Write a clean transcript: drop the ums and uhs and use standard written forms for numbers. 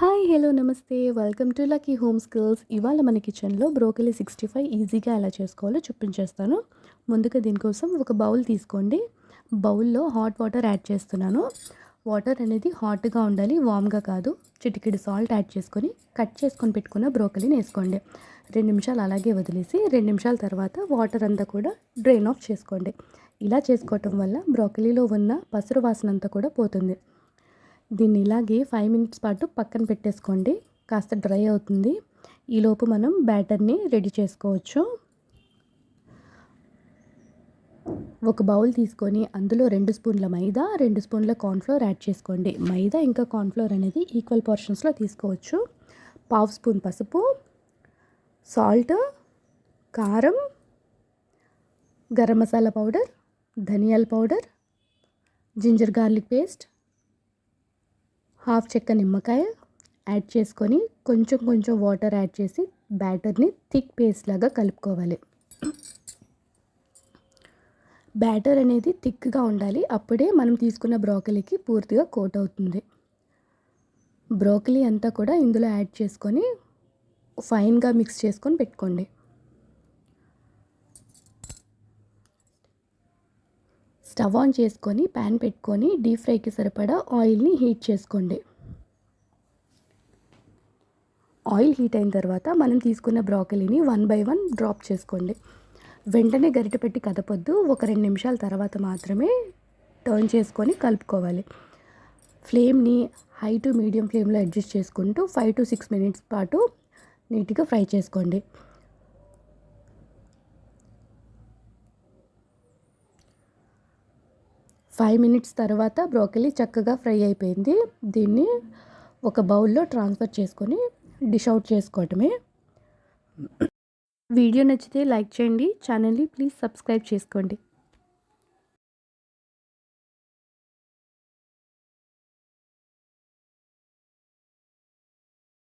Hi hello నమస్తే welcome to lucky home skills. ఇవాళ మన కిచెన్లో బ్రోకలీ 65 ఈజీగా ఎలా చేసుకోవాలో చూపించేస్తాను. ముందుగా దీనికోసం ఒక బౌల్ తీసుకోండి. బౌల్లో హాట్ వాటర్ యాడ్ చేస్తున్నాను. వాటర్ అనేది హాట్గా ఉండాలి, వామ్గా కాదు. చిటికెడు సాల్ట్ యాడ్ చేసుకొని కట్ చేసుకొని పెట్టుకున్న బ్రోకలీని వేసుకోండి. 2 నిమిషాలు అలాగే వదిలేసి 2 నిమిషాల తర్వాత వాటర్ అంతా కూడా డ్రైన్ ఆఫ్ చేసుకోండి. ఇలా చేసుకోవటం వల్ల బ్రోకలీలో ఉన్న పసరు వాసన అంతా కూడా పోతుంది. దీన్ని ఇలాగే 5 మినిట్స్ పాటు పక్కన పెట్టేసుకోండి. కాస్త డ్రై అవుతుంది. ఈలోపు మనం బ్యాటర్ని రెడీ చేసుకోవచ్చు. ఒక బౌల్ తీసుకొని అందులో 2 స్పూన్ల మైదా, 2 స్పూన్ల కార్న్ఫ్లోర్ యాడ్ చేసుకోండి. మైదా ఇంకా కార్న్ఫ్లోర్ అనేది ఈక్వల్ పోర్షన్స్లో తీసుకోవచ్చు. 1/2 స్పూన్ పసుపు, సాల్ట్, కారం, గరం మసాలా పౌడర్, ధనియాల powder, ginger garlic paste, half చెక్క నిమ్మకాయ యాడ్ చేసుకొని కొంచెం వాటర్ యాడ్ చేసి బ్యాటర్ని థిక్ పేస్ట్ లాగా కలుపుకోవాలి. బ్యాటర్ అనేది థిక్గా ఉండాలి. అప్పుడే మనం తీసుకున్న బ్రోకలీకి పూర్తిగా కోట్ అవుతుంది. బ్రోకలీ అంతా కూడా ఇందులో యాడ్ చేసుకొని ఫైన్గా మిక్స్ చేసుకొని పెట్టుకోండి. స్టవ్ ఆన్ చేసుకొని ప్యాన్ పెట్టుకొని డీప్ ఫ్రైకి సరిపడా ఆయిల్ని హీట్ చేసుకోండి. ఆయిల్ హీట్ అయిన తర్వాత మనం తీసుకున్న బ్రోకలీని 1 బై 1 డ్రాప్ చేసుకోండి. వెంటనే గరిటె పెట్టి కదపొద్దు. ఒక 2 నిమిషాల తర్వాత మాత్రమే టర్న్ చేసుకొని కలుపుకోవాలి. ఫ్లేమ్ని హై టు మీడియం ఫ్లేమ్లో అడ్జస్ట్ చేసుకుంటూ 5 to 6 మినిట్స్ పాటు నీట్గా ఫ్రై చేసుకోండి. ఫైవ్ మినిట్స్ తర్వాత బ్రోకలీ చక్కగా ఫ్రై అయిపోయింది. దీన్ని ఒక బౌల్లో ట్రాన్స్ఫర్ చేసుకొని డిష్ అవుట్ చేసుకోవటమే. వీడియో నచ్చితే లైక్ చేయండి. ఛానల్ని ప్లీజ్ సబ్స్క్రైబ్ చేసుకోండి.